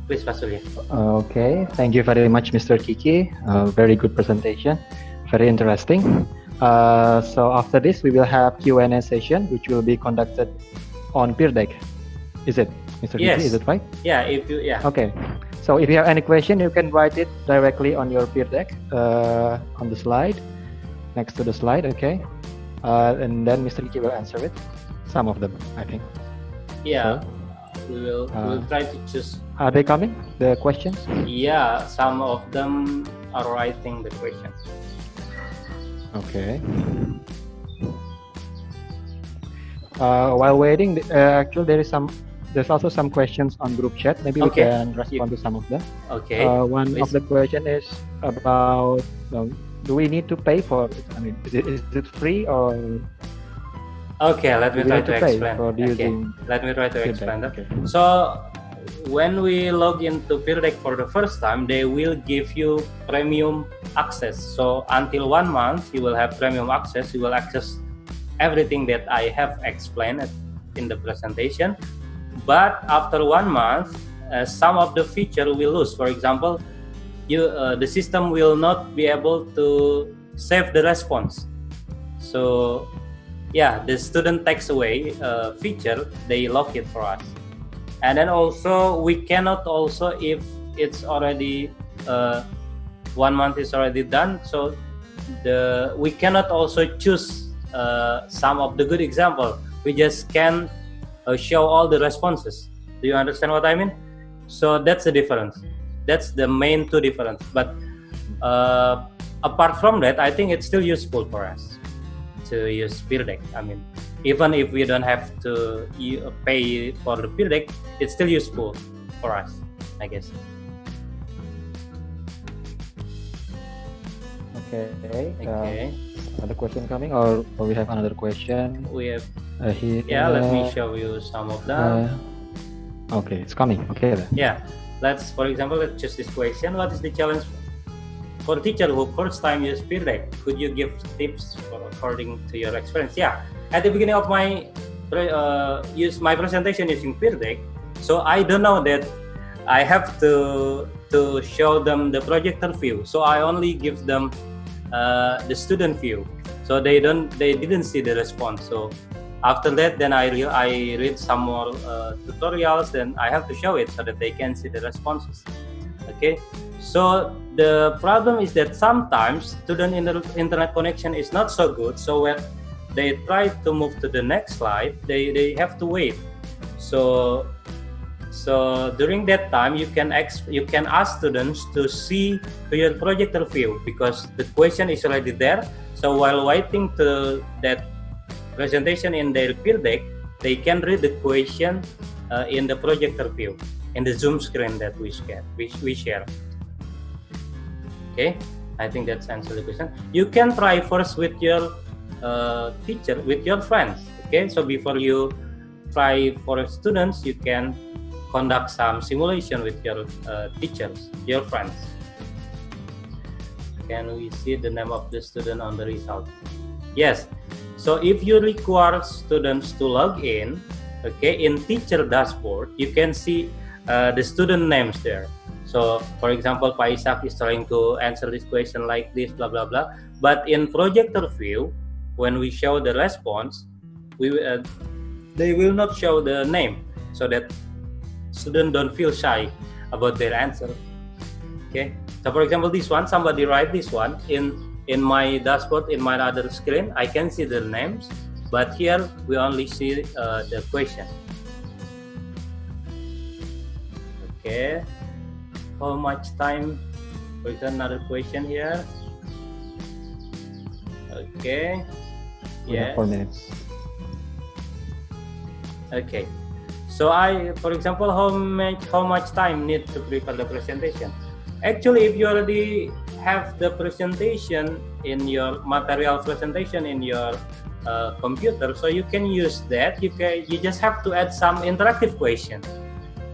Please, Pak Surya. Okay, thank you very much, Mr. Kiki. Very good presentation, very interesting. So after this, we will have Q&A session, which will be conducted on Pear Deck. Is it, Mr. Yes. Kiki? Is it right? Yeah. If you Okay. So if you have any question, you can write it directly on your Pear Deck on the slide, next to the slide. Okay, and then Mr. Kiki will answer it. Some of them, I think. Yeah. So, we'll try to choose. Are they coming? The questions? Yeah. Some of them are writing the questions. Okay. While waiting, actually there's also some questions on group chat. Maybe we can respond to some of them. Okay. One please. of the question is about do we need to pay for it? I mean, is it free or? Okay, let me try to explain. Okay. Let me try to explain that. Okay. So when we log into Pear Deck for the first time, they will give you premium access. So until 1 month, you will have premium access. You will access everything that I have explained in the presentation. But after 1 month, some of the feature will lose. For example, the system will not be able to save the response. So yeah, the student takes away feature, they lock it for us. And then also we cannot also, if it's already 1 month is already done, so we cannot also choose some of the good example. We just can show all the responses. Do you understand what I mean? So that's the difference. That's the main two difference. But apart from that, I think it's still useful for us to use Pear Deck. I mean, even if we don't have to pay for the Pear Deck, it's still useful for us, I guess. Okay. Another question coming, or we have another question? We have. Here. Yeah, let me show you some of them. Okay, it's coming. Okay then. Yeah, for example, let's choose this question. What is the challenge for teacher who first time use Pear Deck? Could you give tips according to your experience? Yeah, at the beginning of my presentation using Pear Deck, so I don't know that I have to show them the projector view. So I only give them the student view, so they didn't see the response. So after that, then I read some more tutorials, then I have to show it so that they can see the responses. Okay, so the problem is that sometimes student internet connection is not so good, so when they try to move to the next slide, they have to wait. So during that time, you can ask students to see your projector view, because the question is already there. So while waiting to that presentation in their Pear Deck, they can read the question in the projector view, in the Zoom screen that we share. Okay, I think that's answered the question. You can try first with your teacher, with your friends. Okay, so before you try for students, you can conduct some simulation with your teachers, your friends. Can we see the name of the student on the result? Yes. So if you require students to log in, okay, in teacher dashboard, you can see the student names there. So for example, Pak Isak is trying to answer this question like this, blah, blah, blah. But in projector view, when we show the response, they will not show the name, so that students don't feel shy about their answer. Okay. So for example, this one, somebody write this one in my dashboard, in my other screen, I can see the names, but here we only see the question. Okay, how much time? There's another question here. Okay, yeah, 4 minutes. Okay, so for example, how much time need to prepare the presentation? Actually, if you already have the presentation in your material presentation in your computer, so you can use that. You just have to add some interactive question,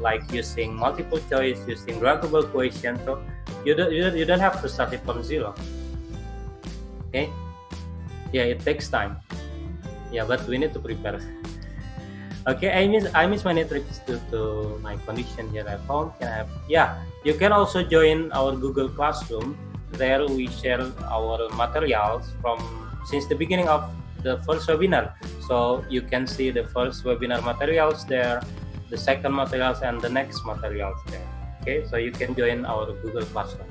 like using multiple choice, using rankable question. So you don't have to start it from zero. Okay, yeah, it takes time. Yeah, but we need to prepare. Okay, I miss many trips due to my condition here at home. Can I have? Yeah, you can also join our Google Classroom. There we share our materials from since the beginning of the first webinar. So you can see the first webinar materials there, the second materials, and the next materials there. Okay, so you can join our Google Classroom.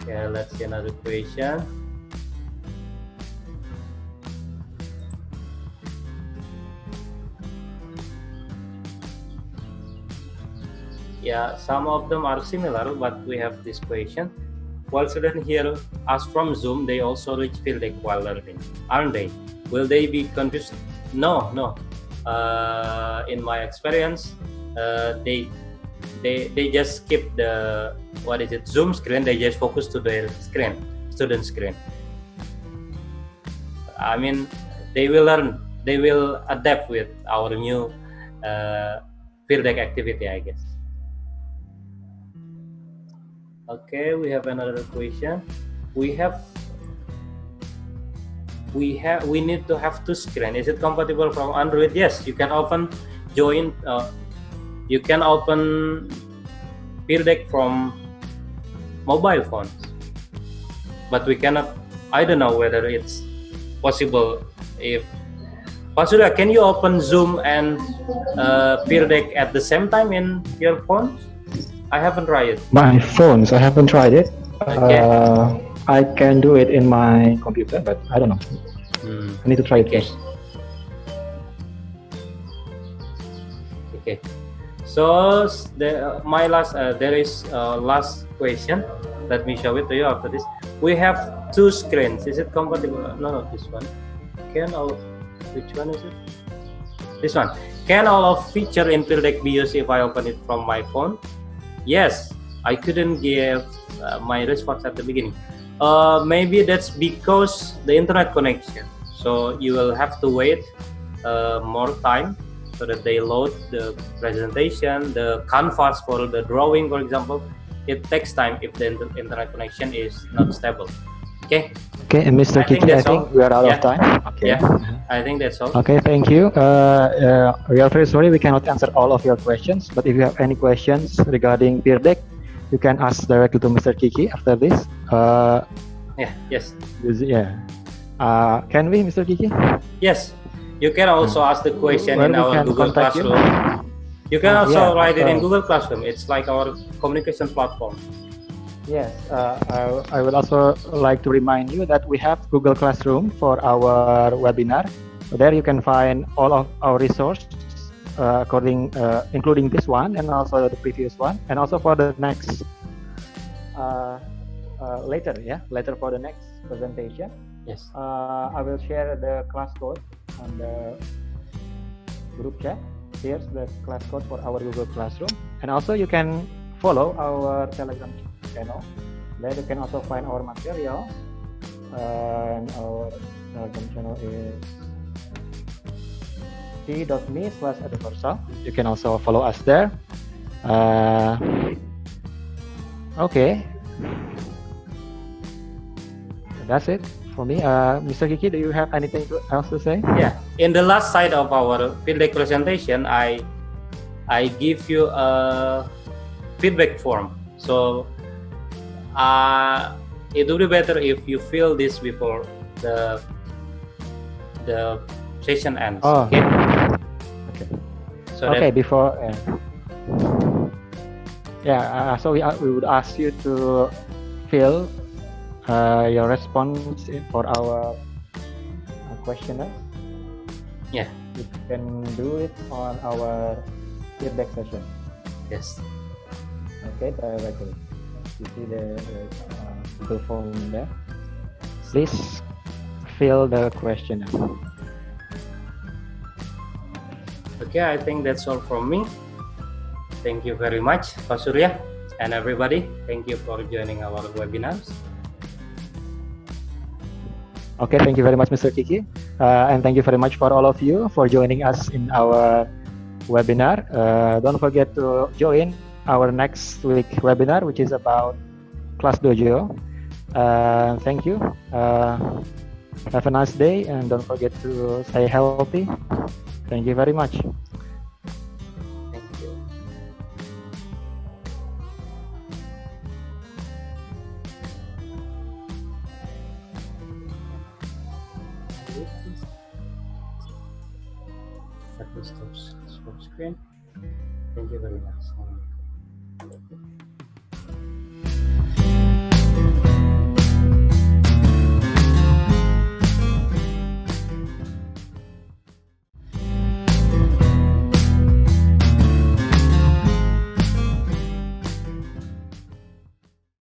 Okay, let's see another question. Yeah, some of them are similar, but we have this question. While students here ask from Zoom, they also reach Pear Deck while learning, aren't they? Will they be confused? No, no. In my experience, they just skip the Zoom screen. They just focus to their screen, student screen. I mean, they will learn. They will adapt with our new Pear Deck activity, I guess. Okay, we have another question. We need to have two screen. Is it compatible from Android? Yes, you can open you can open Pear Deck from mobile phones, but we cannot. I don't know whether it's possible. If Pak Surya, can you open Zoom and Pear Deck at the same time in your phone? I haven't tried it. My phones, I haven't tried it. Okay. I can do it in my computer, but I don't know. I need to try it first. Okay. So my last there is last question. Let me show it to you after this. We have two screens. Is it compatible? No, this one. Which one is it? This one. Can all of feature in Pear Deck be used if I open it from my phone? Yes, I couldn't give my response at the beginning. Maybe that's because the internet connection. So you will have to wait more time so that they load the presentation, the canvas for the drawing, for example. It takes time if the internet connection is not stable. Okay. Okay, and Mr. Kiki, I think we are out of time. Okay. Yeah, I think that's all. Okay, thank you. We are very sorry we cannot answer all of your questions, but if you have any questions regarding Pear Deck, you can ask directly to Mr. Kiki after this. Yes. Can we, Mr. Kiki? Yes. You can also ask the question in our Google Classroom. You can also write it in Google Classroom. It's like our communication platform. Yes, I would also like to remind you that we have Google Classroom for our webinar. There you can find all of our resources, including this one and also the previous one, and also for the next later for the next presentation. Yes. I will share the class code on the group chat. Here's the class code for our Google Classroom, and also you can follow our Telegram channel. There you can also find our material, and our Telegram channel is t.me/Eduversal. You can also follow us there. Okay, that's it for me. Mr. Kiki, do you have anything else to say? Yeah. In the last slide of our Pear Deck presentation, I give you a feedback form. So it would be better if you fill this before the session ends. Oh. Okay. So before. So we would ask you to fill your response for our questionnaire. Yeah. You can do it on our feedback session. Yes. Okay, directly. You see the Google form there. Please fill the questionnaire. Okay, I think that's all from me. Thank you very much, Pak Surya, and everybody. Thank you for joining our webinars. Okay, thank you very much, Mr. Kiki. And thank you very much for all of you for joining us in our webinar. Don't forget to join our next week webinar, which is about Class Dojo. Thank you. Have a nice day, and don't forget to stay healthy. Thank you very much. Thank you. Let me stop screen. Thank you very much.